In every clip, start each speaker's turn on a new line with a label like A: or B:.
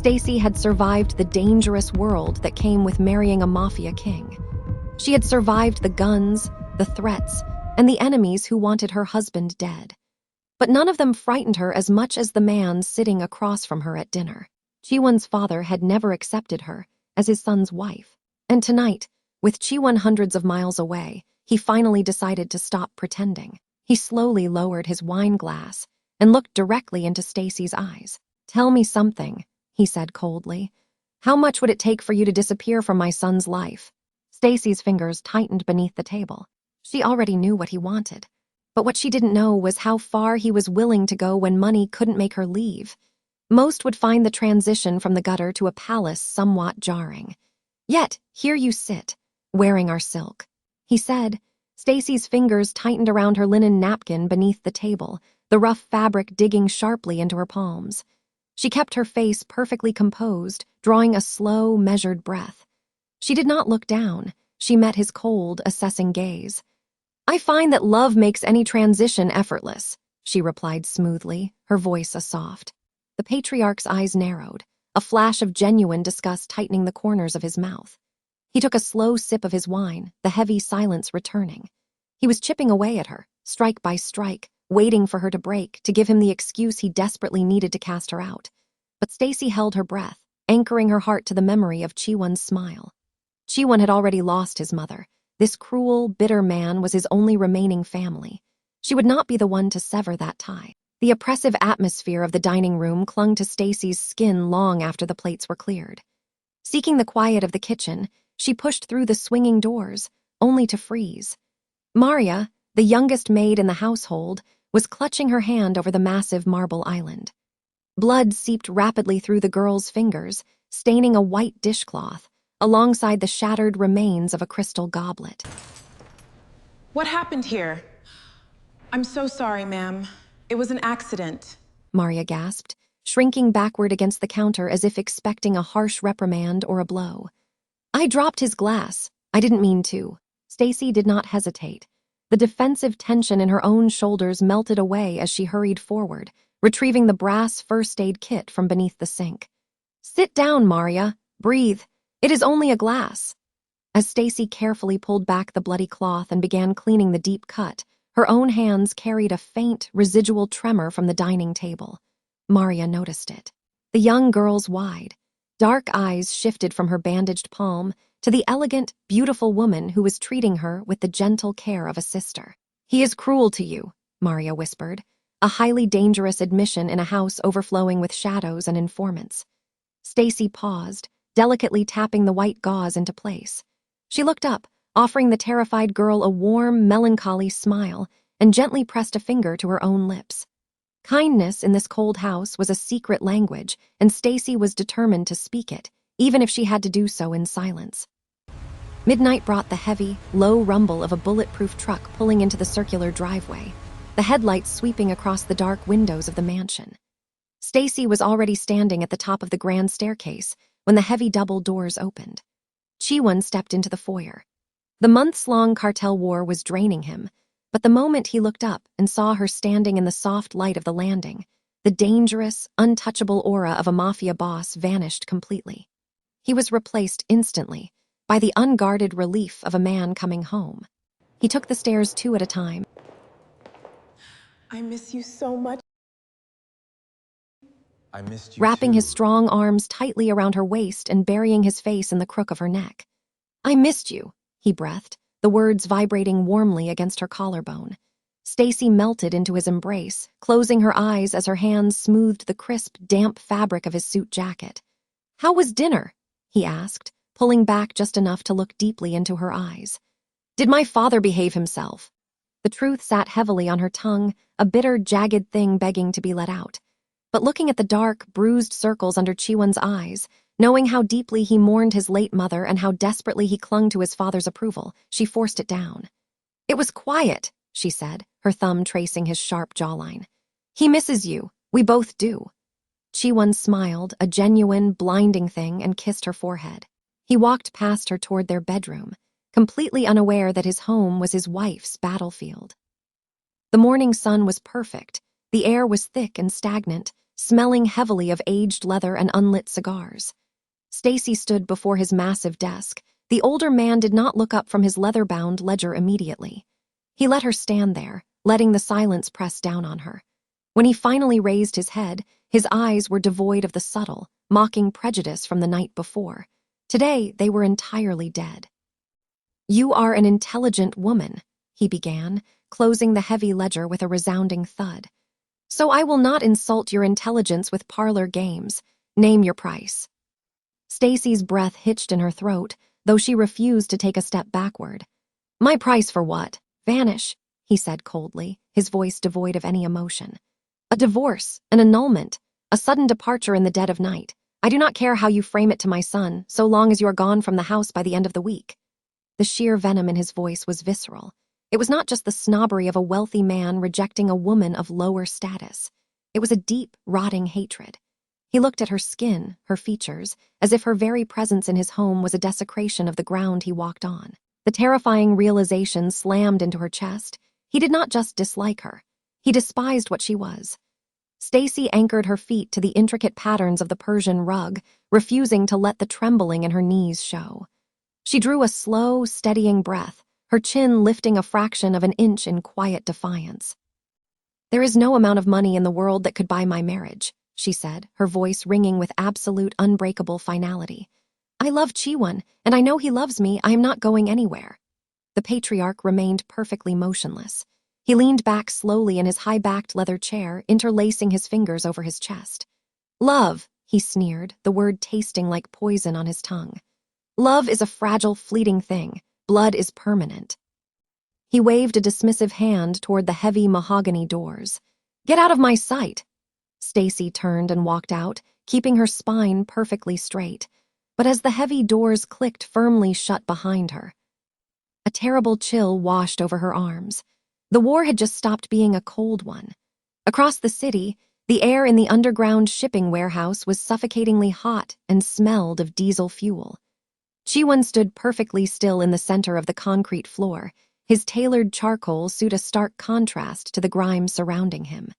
A: Stacy had survived the dangerous world that came with marrying a mafia king. She had survived the guns, the threats, and the enemies who wanted her husband dead. But none of them frightened her as much as the man sitting across from her at dinner. Chiwon's father had never accepted her as his son's wife. And tonight, with Chiwon hundreds of miles away, he finally decided to stop pretending. He slowly lowered his wine glass and looked directly into Stacy's eyes. "Tell me something," he said coldly. "How much would it take for you to disappear from my son's life?" Stacy's fingers tightened beneath the table. She already knew what he wanted. But what she didn't know was how far he was willing to go when money couldn't make her leave. Most would find the transition from the gutter to a palace somewhat jarring. "Yet, here you sit, wearing our silk," he said. Stacy's fingers tightened around her linen napkin beneath the table, the rough fabric digging sharply into her palms. She kept her face perfectly composed, drawing a slow, measured breath. She did not look down. She met his cold, assessing gaze. "I find that love makes any transition effortless," she replied smoothly, her voice a soft. The patriarch's eyes narrowed, a flash of genuine disgust tightening the corners of his mouth. He took a slow sip of his wine, the heavy silence returning. He was chipping away at her, strike by strike, waiting for her to break, to give him the excuse he desperately needed to cast her out. But Stacy held her breath, anchoring her heart to the memory of Chiwon's smile. Chiwon had already lost his mother. This cruel, bitter man was his only remaining family. She would not be the one to sever that tie. The oppressive atmosphere of the dining room clung to Stacy's skin long after the plates were cleared. Seeking the quiet of the kitchen, she pushed through the swinging doors, only to freeze. Maria, the youngest maid in the household, was clutching her hand over the massive marble island. Blood seeped rapidly through the girl's fingers, staining a white dishcloth, alongside the shattered remains of a crystal goblet.
B: "What happened here?" "I'm so sorry, ma'am. It was an accident,"
A: Maria gasped, shrinking backward against the counter as if expecting a harsh reprimand or a blow. "I dropped his glass. I didn't mean to." Stacy did not hesitate. The defensive tension in her own shoulders melted away as she hurried forward, retrieving the brass first aid kit from beneath the sink. "Sit down, Maria. Breathe. It is only a glass." As Stacy carefully pulled back the bloody cloth and began cleaning the deep cut, her own hands carried a faint, residual tremor from the dining table. Maria noticed it. The young girl's wide, dark eyes shifted from her bandaged palm to the elegant, beautiful woman who was treating her with the gentle care of a sister. "He is cruel to you," Maria whispered, a highly dangerous admission in a house overflowing with shadows and informants. Stacy paused, delicately tapping the white gauze into place. She looked up, offering the terrified girl a warm, melancholy smile, and gently pressed a finger to her own lips. Kindness in this cold house was a secret language, and Stacy was determined to speak it, even if she had to do so in silence. Midnight brought the heavy, low rumble of a bulletproof truck pulling into the circular driveway, the headlights sweeping across the dark windows of the mansion. Stacy was already standing at the top of the grand staircase when the heavy double doors opened. Chiwon stepped into the foyer. The months-long cartel war was draining him, but the moment he looked up and saw her standing in the soft light of the landing, the dangerous, untouchable aura of a mafia boss vanished completely. He was replaced instantly by the unguarded relief of a man coming home. He took the stairs 2 at a time.
B: "I miss you so much."
C: I missed you
A: Wrapping
C: too.
A: his strong arms tightly around her waist and burying his face in the crook of her neck. "I missed you," he breathed, the words vibrating warmly against her collarbone. Stacy melted into his embrace, closing her eyes as her hands smoothed the crisp, damp fabric of his suit jacket. "How was dinner?" he asked, pulling back just enough to look deeply into her eyes. "Did my father behave himself?" The truth sat heavily on her tongue, a bitter, jagged thing begging to be let out. But looking at the dark, bruised circles under Chiwon's eyes, knowing how deeply he mourned his late mother and how desperately he clung to his father's approval, she forced it down. "It was quiet," she said, her thumb tracing his sharp jawline. "He misses you. We both do." Chiwon smiled, a genuine, blinding thing, and kissed her forehead. He walked past her toward their bedroom, completely unaware that his home was his wife's battlefield. The morning sun was perfect. The air was thick and stagnant, smelling heavily of aged leather and unlit cigars. Stacy stood before his massive desk. The older man did not look up from his leather-bound ledger immediately. He let her stand there, letting the silence press down on her. When he finally raised his head, his eyes were devoid of the subtle, mocking prejudice from the night before. Today, they were entirely dead. "You are an intelligent woman," he began, closing the heavy ledger with a resounding thud. "So I will not insult your intelligence with parlor games. Name your price." Stacy's breath hitched in her throat, though she refused to take a step backward. "My price for what? Vanish," he said coldly, his voice devoid of any emotion. "A divorce, an annulment, a sudden departure in the dead of night. I do not care how you frame it to my son, so long as you are gone from the house by the end of the week." The sheer venom in his voice was visceral. It was not just the snobbery of a wealthy man rejecting a woman of lower status. It was a deep, rotting hatred. He looked at her skin, her features, as if her very presence in his home was a desecration of the ground he walked on. The terrifying realization slammed into her chest. He did not just dislike her. He despised what she was. Stacy anchored her feet to the intricate patterns of the Persian rug, refusing to let the trembling in her knees show. She drew a slow, steadying breath, her chin lifting a fraction of an inch in quiet defiance. "There is no amount of money in the world that could buy my marriage," she said, her voice ringing with absolute, unbreakable finality. "I love Chiwon, and I know he loves me. I am not going anywhere." The patriarch remained perfectly motionless. He leaned back slowly in his high-backed leather chair, interlacing his fingers over his chest. "Love," he sneered, the word tasting like poison on his tongue. "Love is a fragile, fleeting thing. Blood is permanent." He waved a dismissive hand toward the heavy mahogany doors. "Get out of my sight." Stacy turned and walked out, keeping her spine perfectly straight. But as the heavy doors clicked firmly shut behind her, a terrible chill washed over her arms. The war had just stopped being a cold one. Across the city, the air in the underground shipping warehouse was suffocatingly hot and smelled of diesel fuel. Chiwon stood perfectly still in the center of the concrete floor, his tailored charcoal suit a stark contrast to the grime surrounding him.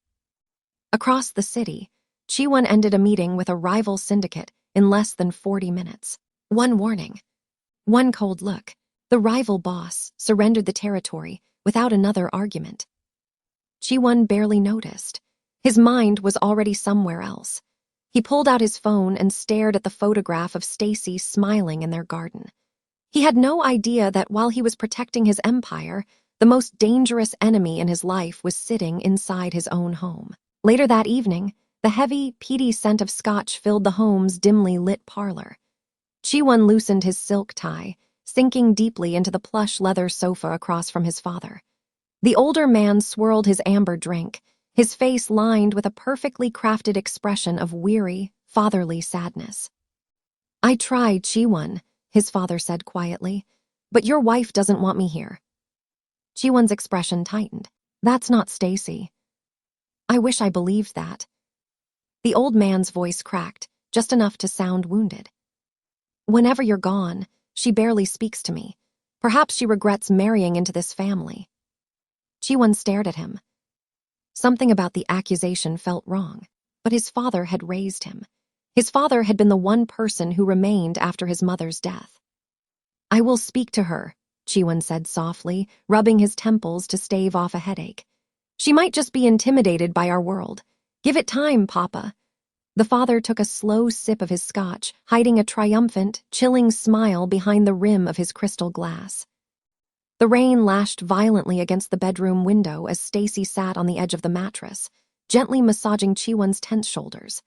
A: Across the city, Chiwon ended a meeting with a rival syndicate in less than 40 minutes. One warning, one cold look. The rival boss surrendered the territory without another argument. Chiwon barely noticed. His mind was already somewhere else. He pulled out his phone and stared at the photograph of Stacy smiling in their garden. He had no idea that while he was protecting his empire, the most dangerous enemy in his life was sitting inside his own home. Later that evening, the heavy, peaty scent of scotch filled the home's dimly lit parlor. Chiwon loosened his silk tie, sinking deeply into the plush leather sofa across from his father. The older man swirled his amber drink, his face lined with a perfectly crafted expression of weary, fatherly sadness. "I tried, Chiwon," his father said quietly, "but your wife doesn't want me here." Chiwon's expression tightened. "That's not Stacy." "I wish I believed that." The old man's voice cracked, just enough to sound wounded. "Whenever you're gone, she barely speaks to me. Perhaps she regrets marrying into this family." Chiwon stared at him. Something about the accusation felt wrong, but his father had raised him. His father had been the one person who remained after his mother's death. "I will speak to her," Chiwon said softly, rubbing his temples to stave off a headache. "She might just be intimidated by our world. Give it time, Papa." The father took a slow sip of his scotch, hiding a triumphant, chilling smile behind the rim of his crystal glass. The rain lashed violently against the bedroom window as Stacy sat on the edge of the mattress, gently massaging Chiwon's tense shoulders.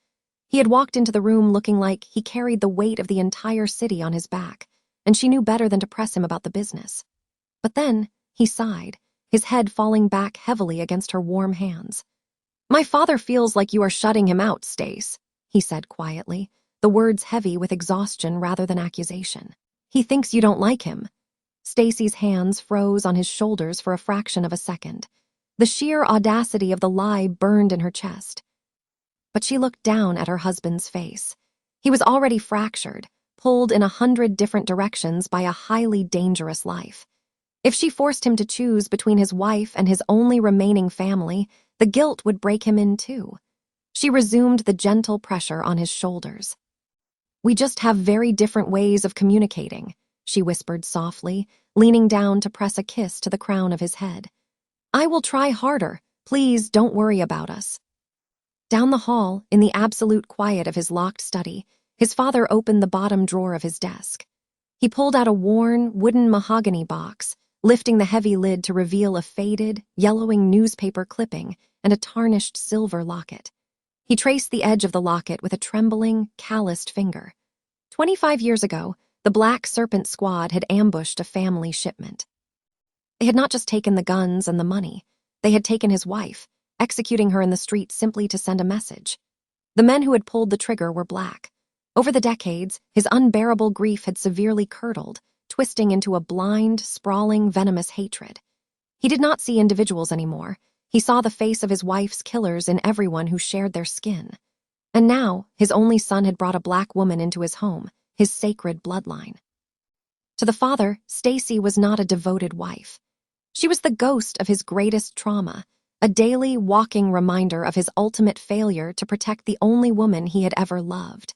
A: He had walked into the room looking like he carried the weight of the entire city on his back, and she knew better than to press him about the business. But then, he sighed, his head falling back heavily against her warm hands. "My father feels like you are shutting him out, Stace," he said quietly, the words heavy with exhaustion rather than accusation. "He thinks you don't like him." Stacy's hands froze on his shoulders for a fraction of a second. The sheer audacity of the lie burned in her chest. But she looked down at her husband's face. He was already fractured, pulled in 100 different directions by a highly dangerous life. If she forced him to choose between his wife and his only remaining family, the guilt would break him in two. She resumed the gentle pressure on his shoulders. "We just have very different ways of communicating," she whispered softly, leaning down to press a kiss to the crown of his head. "I will try harder. Please don't worry about us." Down the hall, in the absolute quiet of his locked study, his father opened the bottom drawer of his desk. He pulled out a worn, wooden mahogany box, lifting the heavy lid to reveal a faded, yellowing newspaper clipping and a tarnished silver locket. He traced the edge of the locket with a trembling, calloused finger. 25 years ago, the Black Serpent Squad had ambushed a family shipment. They had not just taken the guns and the money, they had taken his wife, executing her in the street simply to send a message. The men who had pulled the trigger were black. Over the decades, his unbearable grief had severely curdled, twisting into a blind, sprawling, venomous hatred. He did not see individuals anymore. He saw the face of his wife's killers in everyone who shared their skin. And now, his only son had brought a black woman into his home, his sacred bloodline. To the father, Stacy was not a devoted wife. She was the ghost of his greatest trauma, a daily, walking reminder of his ultimate failure to protect the only woman he had ever loved.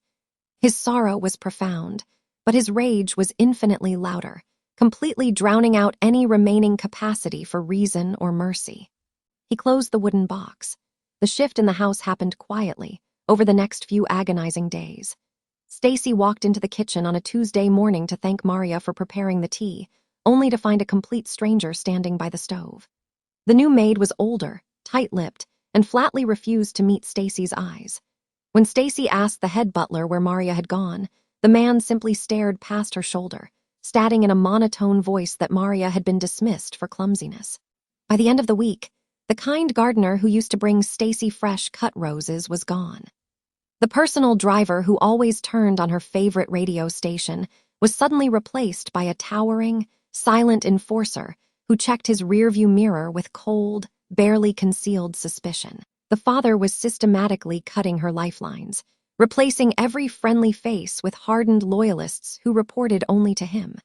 A: His sorrow was profound, but his rage was infinitely louder, completely drowning out any remaining capacity for reason or mercy. He closed the wooden box. The shift in the house happened quietly, over the next few agonizing days. Stacy walked into the kitchen on a Tuesday morning to thank Maria for preparing the tea, only to find a complete stranger standing by the stove. The new maid was older, tight-lipped, and flatly refused to meet Stacy's eyes. When Stacy asked the head butler where Maria had gone, the man simply stared past her shoulder, stating in a monotone voice that Maria had been dismissed for clumsiness. By the end of the week, the kind gardener who used to bring Stacy fresh cut roses was gone. The personal driver who always turned on her favorite radio station was suddenly replaced by a towering, silent enforcer who checked his rearview mirror with cold, barely concealed suspicion. The father was systematically cutting her lifelines, replacing every friendly face with hardened loyalists who reported only to him.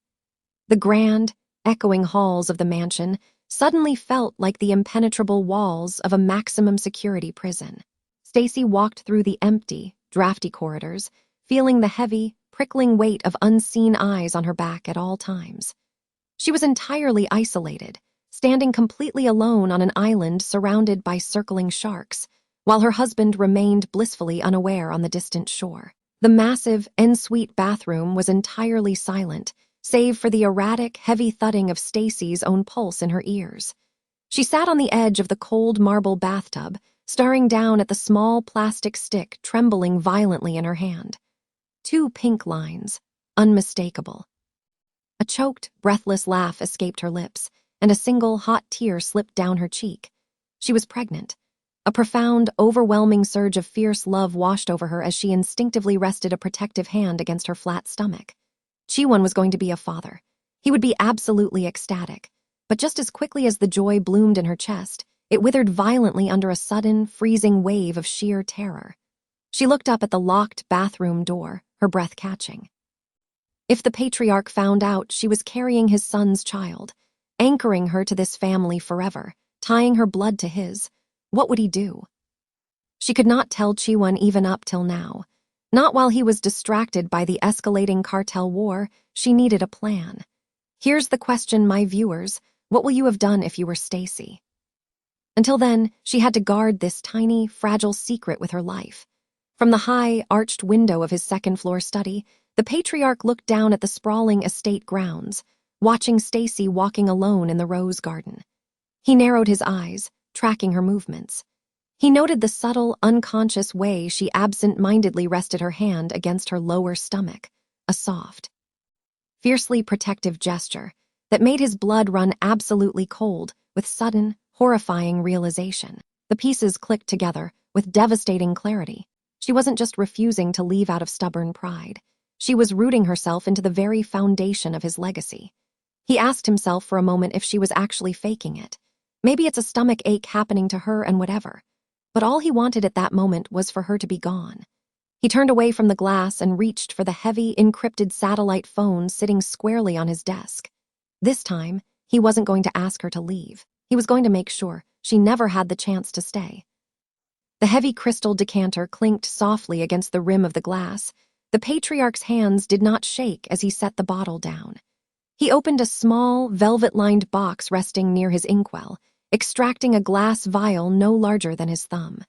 A: The grand, echoing halls of the mansion suddenly felt like the impenetrable walls of a maximum security prison. Stacy walked through the empty, drafty corridors, feeling the heavy, prickling weight of unseen eyes on her back at all times. She was entirely isolated, standing completely alone on an island surrounded by circling sharks, while her husband remained blissfully unaware on the distant shore. The massive, ensuite bathroom was entirely silent, save for the erratic, heavy thudding of Stacy's own pulse in her ears. She sat on the edge of the cold marble bathtub, staring down at the small plastic stick trembling violently in her hand. 2 pink lines, unmistakable. A choked, breathless laugh escaped her lips, and a single hot tear slipped down her cheek. She was pregnant. A profound, overwhelming surge of fierce love washed over her as she instinctively rested a protective hand against her flat stomach. Chiwon was going to be a father. He would be absolutely ecstatic. But just as quickly as the joy bloomed in her chest, it withered violently under a sudden, freezing wave of sheer terror. She looked up at the locked bathroom door, her breath catching. If the patriarch found out she was carrying his son's child, anchoring her to this family forever, tying her blood to his, what would he do? She could not tell Chiwon even up till now. Not while he was distracted by the escalating cartel war. She needed a plan. Here's the question, my viewers. What will you have done if you were Stacy? Until then, she had to guard this tiny, fragile secret with her life. From the high, arched window of his second-floor study, the patriarch looked down at the sprawling estate grounds, watching Stacy walking alone in the rose garden. He narrowed his eyes, tracking her movements. He noted the subtle, unconscious way she absent-mindedly rested her hand against her lower stomach, a soft, fiercely protective gesture that made his blood run absolutely cold with sudden, horrifying realization. The pieces clicked together with devastating clarity. She wasn't just refusing to leave out of stubborn pride. She was rooting herself into the very foundation of his legacy. He asked himself for a moment if she was actually faking it. Maybe it's a stomach ache happening to her and whatever. But all he wanted at that moment was for her to be gone. He turned away from the glass and reached for the heavy, encrypted satellite phone sitting squarely on his desk. This time, he wasn't going to ask her to leave. He was going to make sure she never had the chance to stay. The heavy crystal decanter clinked softly against the rim of the glass. The patriarch's hands did not shake as he set the bottle down. He opened a small, velvet-lined box resting near his inkwell, extracting a glass vial no larger than his thumb.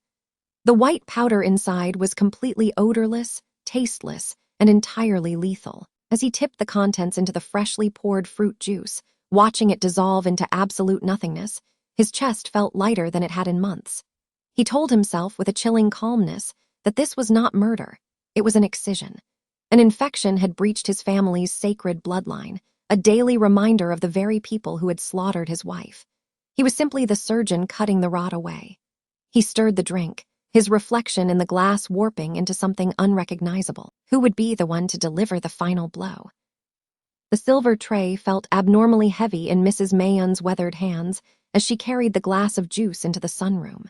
A: The white powder inside was completely odorless, tasteless, and entirely lethal. As he tipped the contents into the freshly poured fruit juice, watching it dissolve into absolute nothingness, his chest felt lighter than it had in months. He told himself with a chilling calmness that this was not murder, it was an excision. An infection had breached his family's sacred bloodline, a daily reminder of the very people who had slaughtered his wife. He was simply the surgeon cutting the rot away. He stirred the drink, his reflection in the glass warping into something unrecognizable. Who would be the one to deliver the final blow? The silver tray felt abnormally heavy in Mrs. Mayon's weathered hands as she carried the glass of juice into the sunroom.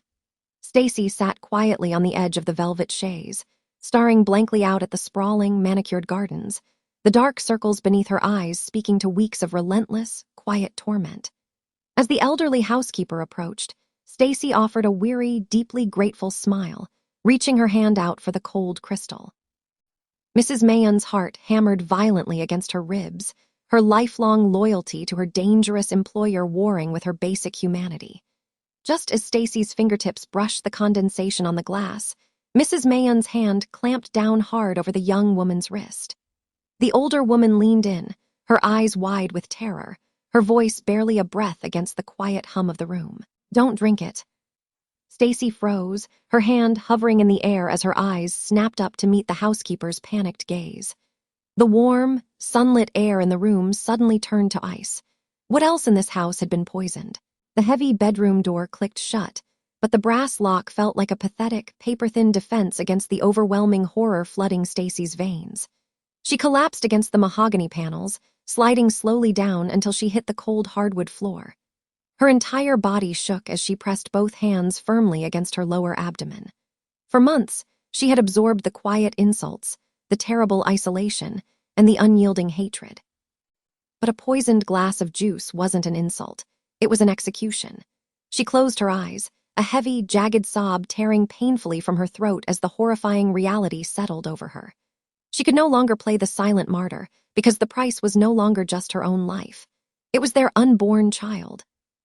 A: Stacy sat quietly on the edge of the velvet chaise, staring blankly out at the sprawling, manicured gardens, the dark circles beneath her eyes speaking to weeks of relentless, quiet torment. As the elderly housekeeper approached, Stacy offered a weary, deeply grateful smile, reaching her hand out for the cold crystal. Mrs. Mayon's heart hammered violently against her ribs, her lifelong loyalty to her dangerous employer warring with her basic humanity. Just as Stacy's fingertips brushed the condensation on the glass, Mrs. Mayon's hand clamped down hard over the young woman's wrist. The older woman leaned in, her eyes wide with terror, her voice barely a breath against the quiet hum of the room. "Don't drink it." Stacy froze, her hand hovering in the air as her eyes snapped up to meet the housekeeper's panicked gaze. The warm, sunlit air in the room suddenly turned to ice. What else in this house had been poisoned? The heavy bedroom door clicked shut, but the brass lock felt like a pathetic, paper-thin defense against the overwhelming horror flooding Stacy's veins. She collapsed against the mahogany panels, sliding slowly down until she hit the cold hardwood floor. Her entire body shook as she pressed both hands firmly against her lower abdomen. For months, she had absorbed the quiet insults, the terrible isolation, and the unyielding hatred. But a poisoned glass of juice wasn't an insult. It was an execution. She closed her eyes, a heavy, jagged sob tearing painfully from her throat as the horrifying reality settled over her. She could no longer play the silent martyr because the price was no longer just her own life. It was their unborn child.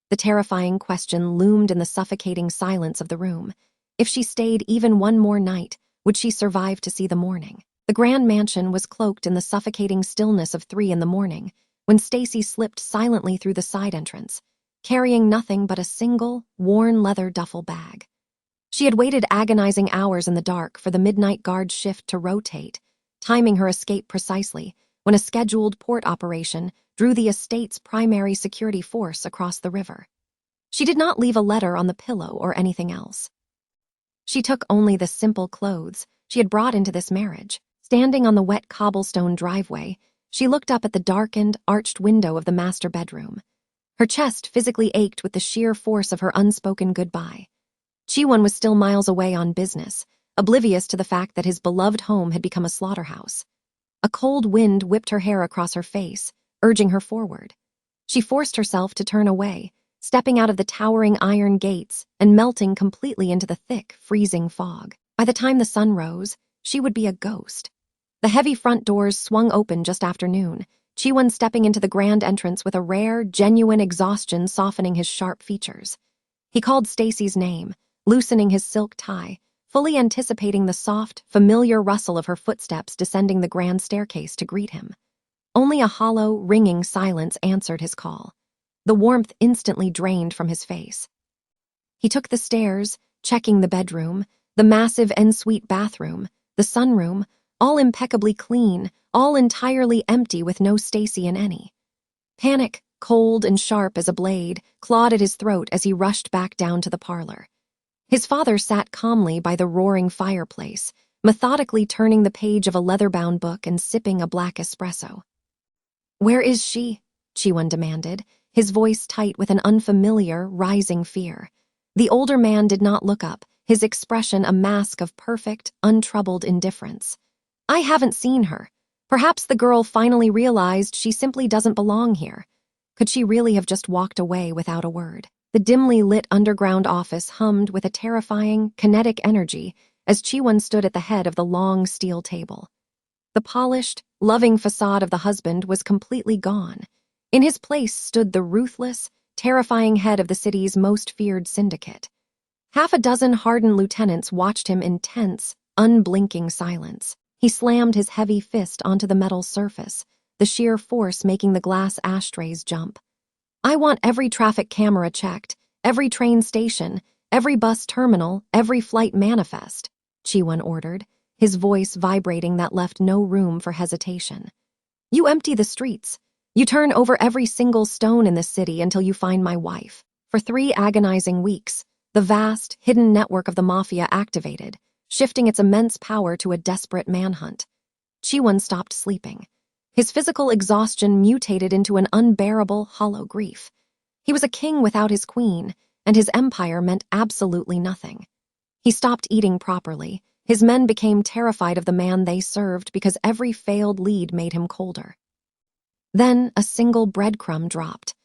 A: The terrifying question loomed in the suffocating silence of the room. If she stayed even one more night, would she survive to see the morning? The grand mansion was cloaked in the suffocating stillness of 3 a.m. when Stacy slipped silently through the side entrance, carrying nothing but a single, worn leather duffel bag. She had waited agonizing hours in the dark for the midnight guard shift to rotate, timing her escape precisely when a scheduled port operation drew the estate's primary security force across the river. She did not leave a letter on the pillow or anything else. She took only the simple clothes she had brought into this marriage. Standing on the wet cobblestone driveway, she looked up at the darkened, arched window of the master bedroom. Her chest physically ached with the sheer force of her unspoken goodbye. Chiwon was still miles away on business, oblivious to the fact that his beloved home had become a slaughterhouse. A cold wind whipped her hair across her face, urging her forward. She forced herself to turn away, stepping out of the towering iron gates and melting completely into the thick, freezing fog. By the time the sun rose, she would be a ghost. The heavy front doors swung open just after noon, Chiwon stepping into the grand entrance with a rare, genuine exhaustion softening his sharp features. He called Stacy's name, loosening his silk tie, fully anticipating the soft, familiar rustle of her footsteps descending the grand staircase to greet him. Only a hollow, ringing silence answered his call. The warmth instantly drained from his face. He took the stairs, checking the bedroom, the massive ensuite bathroom, the sunroom, all impeccably clean, all entirely empty with no Stacy in any. Panic, cold and sharp as a blade, clawed at his throat as he rushed back down to the parlor. His father sat calmly by the roaring fireplace, methodically turning the page of a leather-bound book and sipping a black espresso. "Where is she?" Chiwon demanded, his voice tight with an unfamiliar, rising fear. The older man did not look up, his expression a mask of perfect, untroubled indifference. "I haven't seen her. Perhaps the girl finally realized she simply doesn't belong here. Could she really have just walked away without a word?" The dimly lit underground office hummed with a terrifying, kinetic energy as Chiwon stood at the head of the long steel table. The polished, loving facade of the husband was completely gone. In his place stood the ruthless, terrifying head of the city's most feared syndicate. Half a dozen hardened lieutenants watched him in tense, unblinking silence. He slammed his heavy fist onto the metal surface, the sheer force making the glass ashtrays jump. "I want every traffic camera checked, every train station, every bus terminal, every flight manifest," Chiwon ordered, his voice vibrating that left no room for hesitation. "You empty the streets. You turn over every single stone in this city until you find my wife." For 3 agonizing weeks, the vast, hidden network of the Mafia activated, shifting its immense power to a desperate manhunt. Chiwon stopped sleeping. His physical exhaustion mutated into an unbearable, hollow grief. He was a king without his queen, and his empire meant absolutely nothing. He stopped eating properly. His men became terrified of the man they served because every failed lead made him colder. Then a single breadcrumb dropped.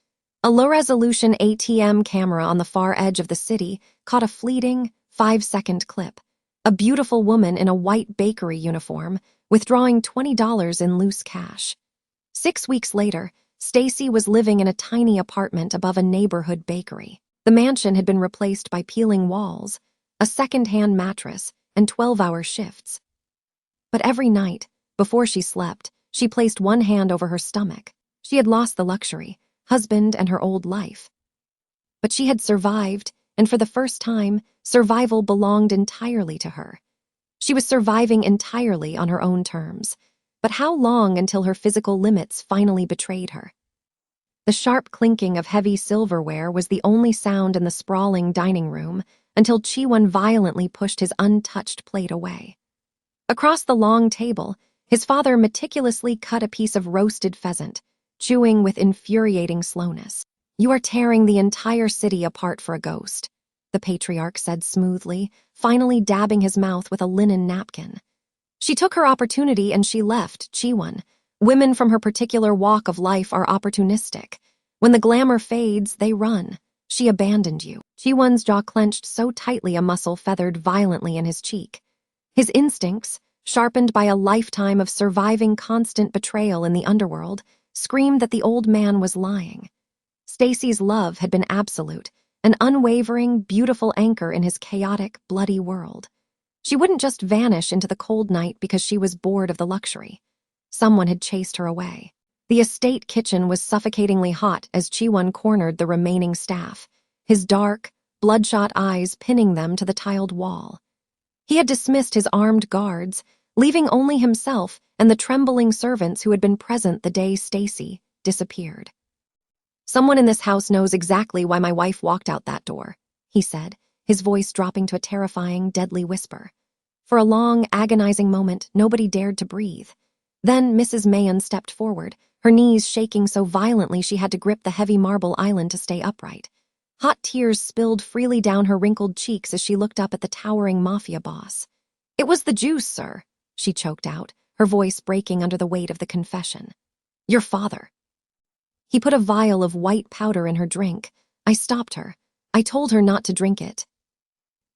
A: A low-resolution ATM camera on the far edge of the city caught a fleeting, 5-second clip. A beautiful woman in a white bakery uniform, withdrawing $20 in loose cash. 6 weeks later, Stacy was living in a tiny apartment above a neighborhood bakery. The mansion had been replaced by peeling walls, a second-hand mattress, and 12-hour shifts. But every night, before she slept, she placed one hand over her stomach. She had lost the luxury, husband and her old life. But she had survived, and for the first time, survival belonged entirely to her. She was surviving entirely on her own terms. But how long until her physical limits finally betrayed her? The sharp clinking of heavy silverware was the only sound in the sprawling dining room until Chiwon violently pushed his untouched plate away. Across the long table, his father meticulously cut a piece of roasted pheasant, chewing with infuriating slowness. "You are tearing the entire city apart for a ghost," the patriarch said smoothly, finally dabbing his mouth with a linen napkin. "She took her opportunity and she left, Chiwon. Women from her particular walk of life are opportunistic. When the glamour fades, they run. She abandoned you." Chiwon's jaw clenched so tightly a muscle feathered violently in his cheek. His instincts, sharpened by a lifetime of surviving constant betrayal in the underworld, screamed that the old man was lying. Stacy's love had been absolute, an unwavering, beautiful anchor in his chaotic, bloody world. She wouldn't just vanish into the cold night because she was bored of the luxury. Someone had chased her away. The estate kitchen was suffocatingly hot as Chiwon cornered the remaining staff, his dark, bloodshot eyes pinning them to the tiled wall. He had dismissed his armed guards, leaving only himself and the trembling servants who had been present the day Stacy disappeared. "Someone in this house knows exactly why my wife walked out that door," he said, his voice dropping to a terrifying, deadly whisper. For a long, agonizing moment, nobody dared to breathe. Then Mrs. Mahan stepped forward, her knees shaking so violently she had to grip the heavy marble island to stay upright. Hot tears spilled freely down her wrinkled cheeks as she looked up at the towering Mafia boss. "It was the juice, sir," she choked out, her voice breaking under the weight of the confession. "Your father. He put a vial of white powder in her drink. I stopped her. I told her not to drink it."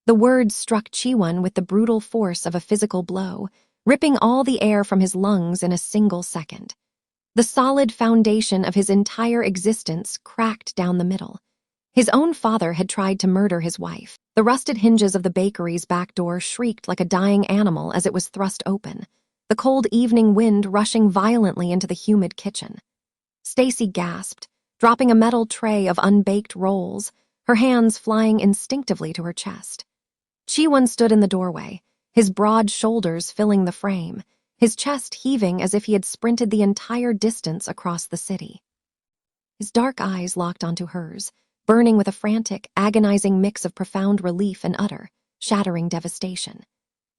A: The words struck Chiwon with the brutal force of a physical blow, ripping all the air from his lungs in a single second. The solid foundation of his entire existence cracked down the middle. His own father had tried to murder his wife. The rusted hinges of the bakery's back door shrieked like a dying animal as it was thrust open, the cold evening wind rushing violently into the humid kitchen. Stacy gasped, dropping a metal tray of unbaked rolls, her hands flying instinctively to her chest. Chiwon stood in the doorway, his broad shoulders filling the frame, his chest heaving as if he had sprinted the entire distance across the city. His dark eyes locked onto hers, burning with a frantic, agonizing mix of profound relief and utter, shattering devastation.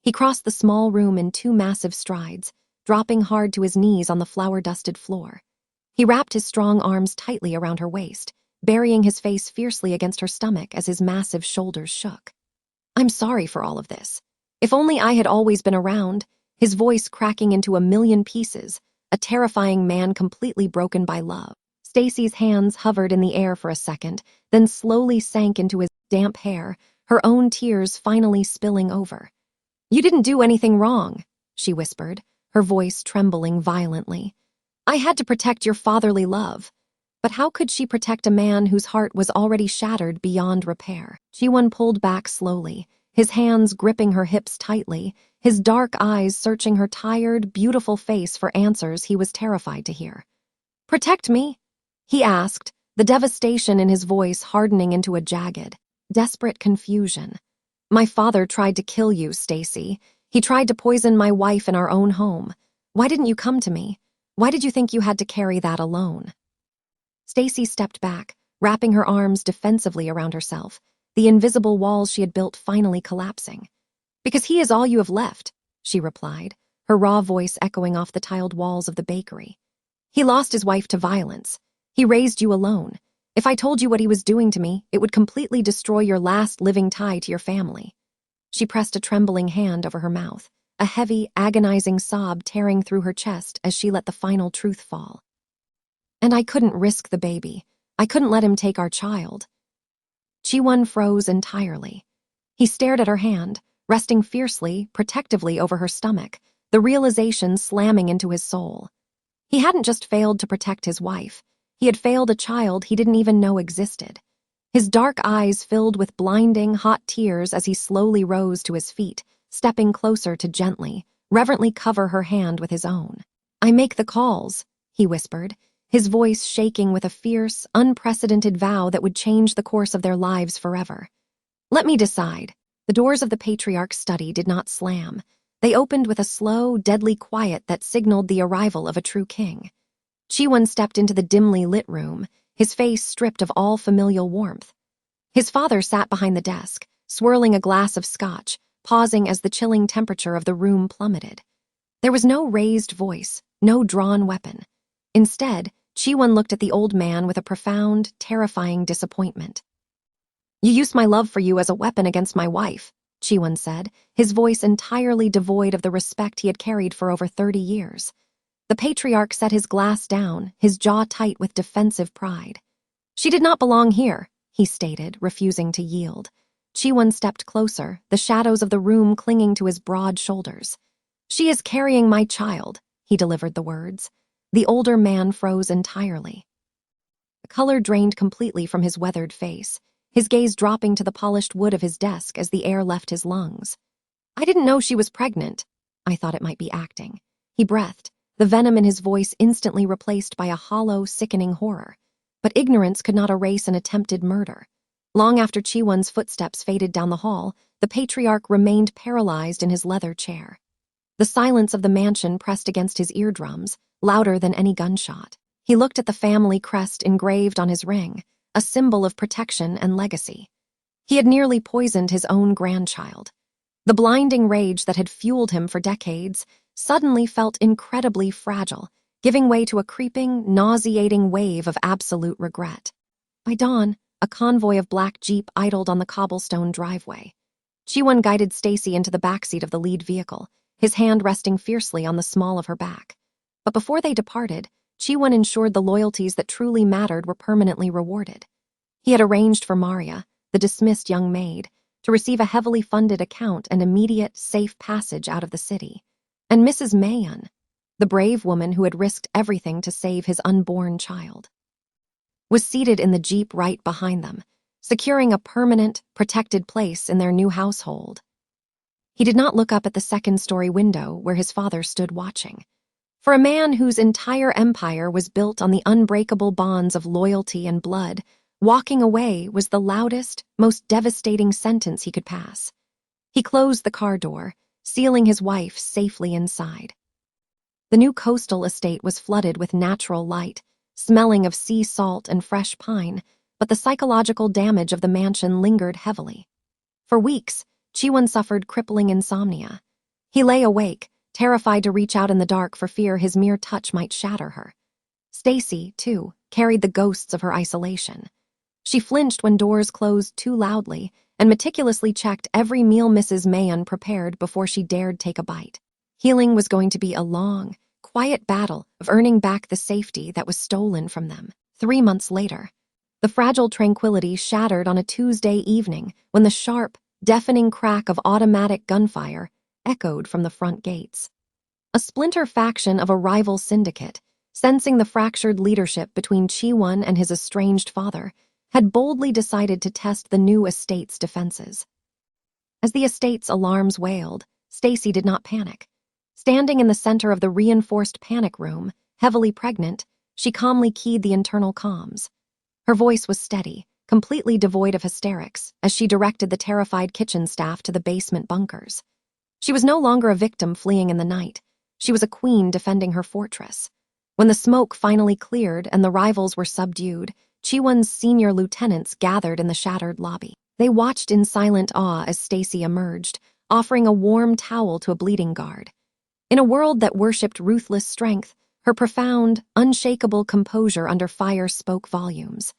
A: He crossed the small room in 2 massive strides, dropping hard to his knees on the flour-dusted floor. He wrapped his strong arms tightly around her waist, burying his face fiercely against her stomach as his massive shoulders shook. "I'm sorry for all of this. If only I had always been around," his voice cracking into a million pieces, a terrifying man completely broken by love. Stacy's hands hovered in the air for a second, then slowly sank into his damp hair, her own tears finally spilling over. "You didn't do anything wrong," she whispered, her voice trembling violently. "I had to protect your fatherly love." But how could she protect a man whose heart was already shattered beyond repair? Jiwon pulled back slowly, his hands gripping her hips tightly, his dark eyes searching her tired, beautiful face for answers he was terrified to hear. "Protect me?" he asked, the devastation in his voice hardening into a jagged, desperate confusion. "My father tried to kill you, Stacy. He tried to poison my wife in our own home. Why didn't you come to me? Why did you think you had to carry that alone?" Stacy stepped back, wrapping her arms defensively around herself, the invisible walls she had built finally collapsing. "Because he is all you have left," she replied, her raw voice echoing off the tiled walls of the bakery. "He lost his wife to violence. He raised you alone. If I told you what he was doing to me, it would completely destroy your last living tie to your family." She pressed a trembling hand over her mouth, a heavy, agonizing sob tearing through her chest as she let the final truth fall. "And I couldn't risk the baby. I couldn't let him take our child." Jiwon froze entirely. He stared at her hand, resting fiercely, protectively over her stomach, the realization slamming into his soul. He hadn't just failed to protect his wife. He had failed a child he didn't even know existed. His dark eyes filled with blinding, hot tears as he slowly rose to his feet, stepping closer to gently, reverently cover her hand with his own. "I make the calls," he whispered, his voice shaking with a fierce, unprecedented vow that would change the course of their lives forever. "Let me decide." The doors of the patriarch's study did not slam. They opened with a slow, deadly quiet that signaled the arrival of a true king. Jiwon stepped into the dimly lit room, his face stripped of all familial warmth. His father sat behind the desk, swirling a glass of scotch, pausing as the chilling temperature of the room plummeted. There was no raised voice, no drawn weapon. Instead, Jiwon looked at the old man with a profound, terrifying disappointment. "You used my love for you as a weapon against my wife," Jiwon said, his voice entirely devoid of the respect he had carried for over 30 years. The patriarch set his glass down, his jaw tight with defensive pride. "She did not belong here," he stated, refusing to yield. Jiwon stepped closer, the shadows of the room clinging to his broad shoulders. "She is carrying my child," he delivered the words. The older man froze entirely. The color drained completely from his weathered face, his gaze dropping to the polished wood of his desk as the air left his lungs. "I didn't know she was pregnant." "I thought it might be acting." He breathed, the venom in his voice instantly replaced by a hollow, sickening horror. But ignorance could not erase an attempted murder. Long after Jiwon's footsteps faded down the hall, the patriarch remained paralyzed in his leather chair. The silence of the mansion pressed against his eardrums, louder than any gunshot. He looked at the family crest engraved on his ring, a symbol of protection and legacy. He had nearly poisoned his own grandchild. The blinding rage that had fueled him for decades suddenly felt incredibly fragile, giving way to a creeping, nauseating wave of absolute regret. By dawn, a convoy of black jeep idled on the cobblestone driveway. Jiwon guided Stacy into the backseat of the lead vehicle, his hand resting fiercely on the small of her back. But before they departed, Jiwon ensured the loyalties that truly mattered were permanently rewarded. He had arranged for Maria, the dismissed young maid, to receive a heavily funded account and immediate, safe passage out of the city. And Mrs. Mayon, the brave woman who had risked everything to save his unborn child, was seated in the jeep right behind them, securing a permanent, protected place in their new household. He did not look up at the second-story window where his father stood watching. For a man whose entire empire was built on the unbreakable bonds of loyalty and blood, walking away was the loudest, most devastating sentence he could pass. He closed the car door, sealing his wife safely inside. The new coastal estate was flooded with natural light, smelling of sea salt and fresh pine, but the psychological damage of the mansion lingered heavily. For weeks, Jiwon suffered crippling insomnia. He lay awake, terrified to reach out in the dark for fear his mere touch might shatter her. Stacy, too, carried the ghosts of her isolation. She flinched when doors closed too loudly and meticulously checked every meal Mrs. Mayon prepared before she dared take a bite. Healing was going to be a long, quiet battle of earning back the safety that was stolen from them. 3 months later, the fragile tranquility shattered on a Tuesday evening when the sharp, deafening crack of automatic gunfire echoed from the front gates. A splinter faction of a rival syndicate, sensing the fractured leadership between Chi-won and his estranged father, had boldly decided to test the new estate's defenses. As the estate's alarms wailed, Stacy did not panic. Standing in the center of the reinforced panic room, heavily pregnant, she calmly keyed the internal comms. Her voice was steady, completely devoid of hysterics, as she directed the terrified kitchen staff to the basement bunkers. She was no longer a victim fleeing in the night. She was a queen defending her fortress. When the smoke finally cleared and the rivals were subdued, Chi-won's senior lieutenants gathered in the shattered lobby. They watched in silent awe as Stacy emerged, offering a warm towel to a bleeding guard. In a world that worshipped ruthless strength, her profound, unshakable composure under fire spoke volumes.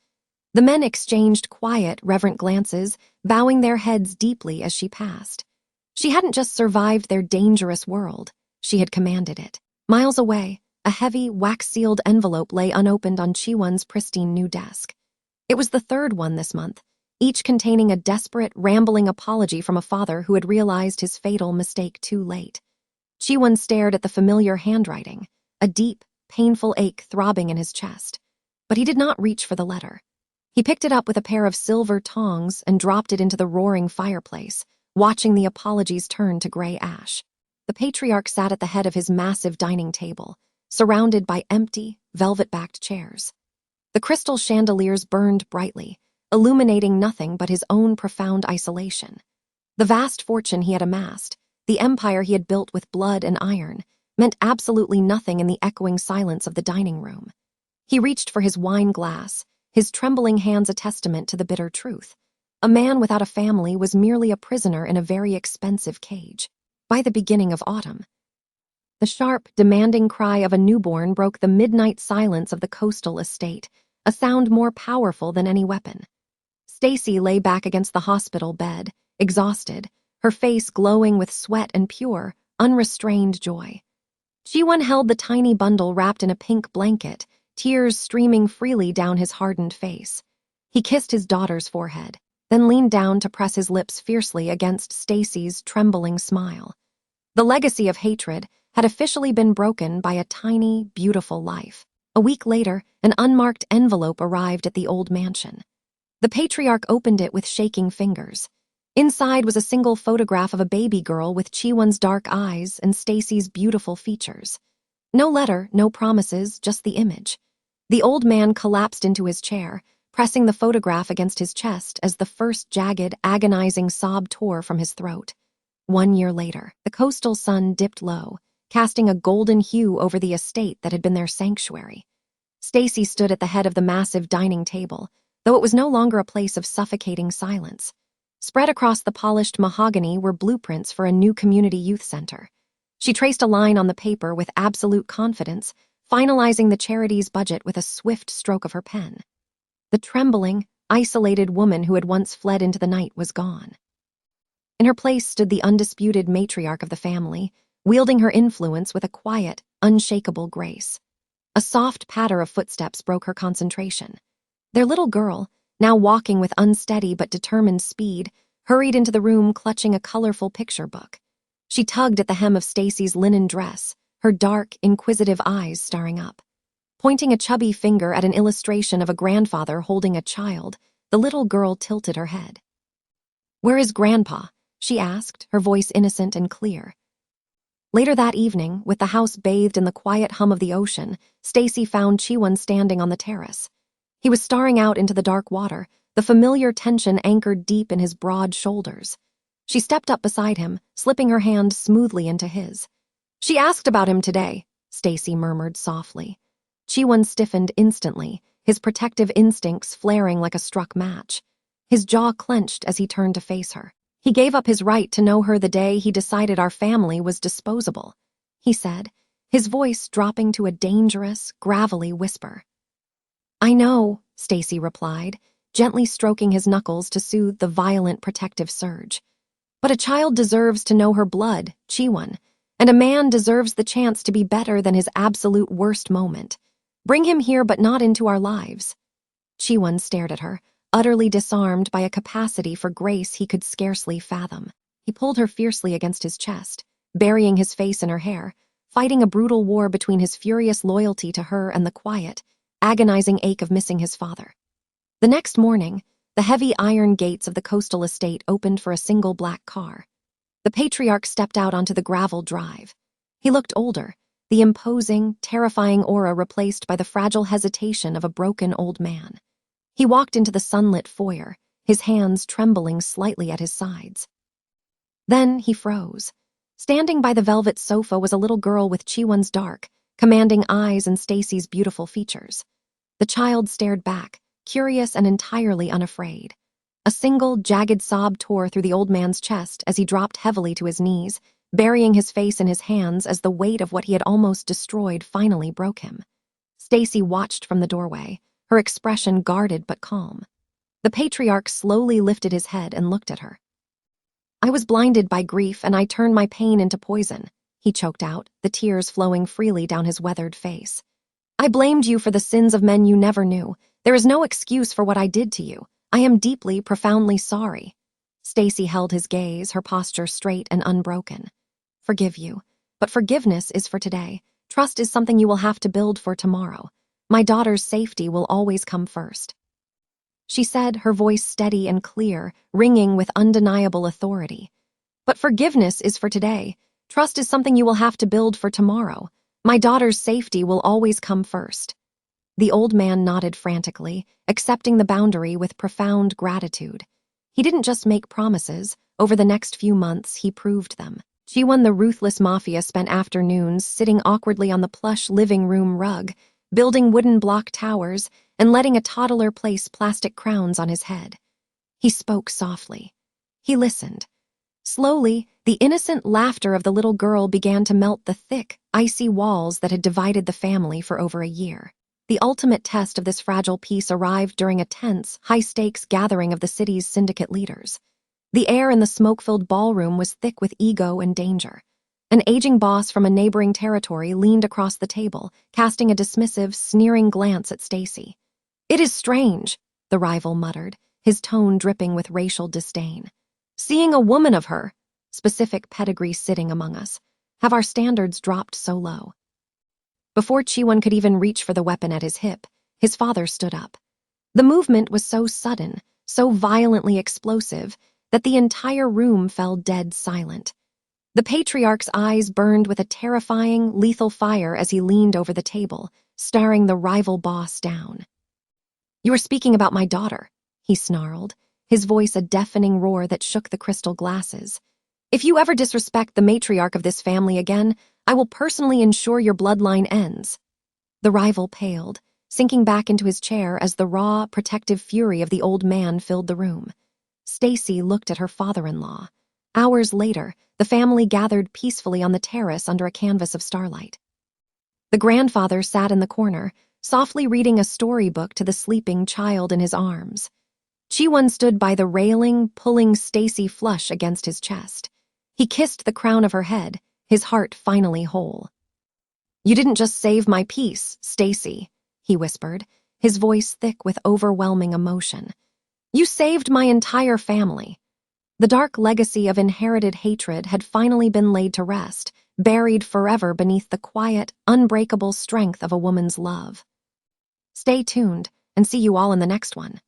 A: The men exchanged quiet, reverent glances, bowing their heads deeply as she passed. She hadn't just survived their dangerous world, she had commanded it. Miles away, a heavy, wax-sealed envelope lay unopened on Chi-won's pristine new desk. It was the third one this month, each containing a desperate, rambling apology from a father who had realized his fatal mistake too late. Chi-won stared at the familiar handwriting, a deep, painful ache throbbing in his chest. But he did not reach for the letter. He picked it up with a pair of silver tongs and dropped it into the roaring fireplace, watching the apologies turn to gray ash. The patriarch sat at the head of his massive dining table, surrounded by empty, velvet-backed chairs. The crystal chandeliers burned brightly, illuminating nothing but his own profound isolation. The vast fortune he had amassed, the empire he had built with blood and iron, meant absolutely nothing in the echoing silence of the dining room. He reached for his wine glass, his trembling hands a testament to the bitter truth. A man without a family was merely a prisoner in a very expensive cage. By the beginning of autumn, the sharp, demanding cry of a newborn broke the midnight silence of the coastal estate, a sound more powerful than any weapon. Stacy lay back against the hospital bed, exhausted, her face glowing with sweat and pure, unrestrained joy. Chi-won held the tiny bundle wrapped in a pink blanket, tears streaming freely down his hardened face. He kissed his daughter's forehead, then leaned down to press his lips fiercely against Stacy's trembling smile. The legacy of hatred had officially been broken by a tiny, beautiful life. A week later, an unmarked envelope arrived at the old mansion. The patriarch opened it with shaking fingers. Inside was a single photograph of a baby girl with Chi-won's dark eyes and Stacy's beautiful features. No letter, no promises, just the image. The old man collapsed into his chair, pressing the photograph against his chest as the first jagged, agonizing sob tore from his throat. 1 year later, the coastal sun dipped low, casting a golden hue over the estate that had been their sanctuary. Stacy stood at the head of the massive dining table, though it was no longer a place of suffocating silence. Spread across the polished mahogany were blueprints for a new community youth center. She traced a line on the paper with absolute confidence, finalizing the charity's budget with a swift stroke of her pen. The trembling, isolated woman who had once fled into the night was gone. In her place stood the undisputed matriarch of the family, wielding her influence with a quiet, unshakable grace. A soft patter of footsteps broke her concentration. Their little girl, now walking with unsteady but determined speed, hurried into the room clutching a colorful picture book. She tugged at the hem of Stacy's linen dress, her dark, inquisitive eyes staring up. Pointing a chubby finger at an illustration of a grandfather holding a child, the little girl tilted her head. "Where is Grandpa?" she asked, her voice innocent and clear. Later that evening, with the house bathed in the quiet hum of the ocean, Stacy found Chi-won standing on the terrace. He was staring out into the dark water, the familiar tension anchored deep in his broad shoulders. She stepped up beside him, slipping her hand smoothly into his. "She asked about him today," Stacy murmured softly. Chi-won stiffened instantly, his protective instincts flaring like a struck match. His jaw clenched as he turned to face her. "He gave up his right to know her the day he decided our family was disposable," he said, his voice dropping to a dangerous, gravelly whisper. "I know," Stacy replied, gently stroking his knuckles to soothe the violent protective surge. "But a child deserves to know her blood, Chi-won, and a man deserves the chance to be better than his absolute worst moment. Bring him here, but not into our lives." Chiwon stared at her, utterly disarmed by a capacity for grace he could scarcely fathom. He pulled her fiercely against his chest, burying his face in her hair, fighting a brutal war between his furious loyalty to her and the quiet, agonizing ache of missing his father. The next morning, the heavy iron gates of the coastal estate opened for a single black car. The patriarch stepped out onto the gravel drive. He looked older, the imposing, terrifying aura replaced by the fragile hesitation of a broken old man. He walked into the sunlit foyer, his hands trembling slightly at his sides. Then he froze. Standing by the velvet sofa was a little girl with Chiwon's dark, commanding eyes and Stacy's beautiful features. The child stared back, curious and entirely unafraid. A single, jagged sob tore through the old man's chest as he dropped heavily to his knees, burying his face in his hands as the weight of what he had almost destroyed finally broke him. Stacy watched from the doorway, her expression guarded but calm. The patriarch slowly lifted his head and looked at her. "I was blinded by grief and I turned my pain into poison," he choked out, the tears flowing freely down his weathered face. "I blamed you for the sins of men you never knew. There is no excuse for what I did to you. I am deeply, profoundly sorry." Stacy held his gaze, her posture straight and unbroken. "Forgive you, but forgiveness is for today. Trust is something you will have to build for tomorrow. My daughter's safety will always come first," she said, her voice steady and clear, ringing with undeniable authority. "But forgiveness is for today. Trust is something you will have to build for tomorrow. My daughter's safety will always come first." The old man nodded frantically, accepting the boundary with profound gratitude. He didn't just make promises. Over the next few months, he proved them. Chiwon, the ruthless Mafia, spent afternoons sitting awkwardly on the plush living room rug, building wooden block towers, and letting a toddler place plastic crowns on his head. He spoke softly. He listened. Slowly, the innocent laughter of the little girl began to melt the thick, icy walls that had divided the family for over a year. The ultimate test of this fragile peace arrived during a tense, high-stakes gathering of the city's syndicate leaders. The air in the smoke-filled ballroom was thick with ego and danger. An aging boss from a neighboring territory leaned across the table, casting a dismissive, sneering glance at Stacy. "It is strange," the rival muttered, his tone dripping with racial disdain. "Seeing a woman of her specific pedigree sitting among us. Have our standards dropped so low?" Before Chiwon could even reach for the weapon at his hip, his father stood up. The movement was so sudden, so violently explosive, that the entire room fell dead silent. The patriarch's eyes burned with a terrifying, lethal fire as he leaned over the table, staring the rival boss down. "You are speaking about my daughter," he snarled, his voice a deafening roar that shook the crystal glasses. "If you ever disrespect the matriarch of this family again, I will personally ensure your bloodline ends." The rival paled, sinking back into his chair as the raw, protective fury of the old man filled the room. Stacy looked at her father-in-law. Hours later, the family gathered peacefully on the terrace under a canvas of starlight. The grandfather sat in the corner, softly reading a storybook to the sleeping child in his arms. Chiwon stood by the railing, pulling Stacy flush against his chest. He kissed the crown of her head, his heart finally whole. "You didn't just save my peace, Stacy," he whispered, his voice thick with overwhelming emotion. "You saved my entire family." The dark legacy of inherited hatred had finally been laid to rest, buried forever beneath the quiet, unbreakable strength of a woman's love. Stay tuned, and see you all in the next one.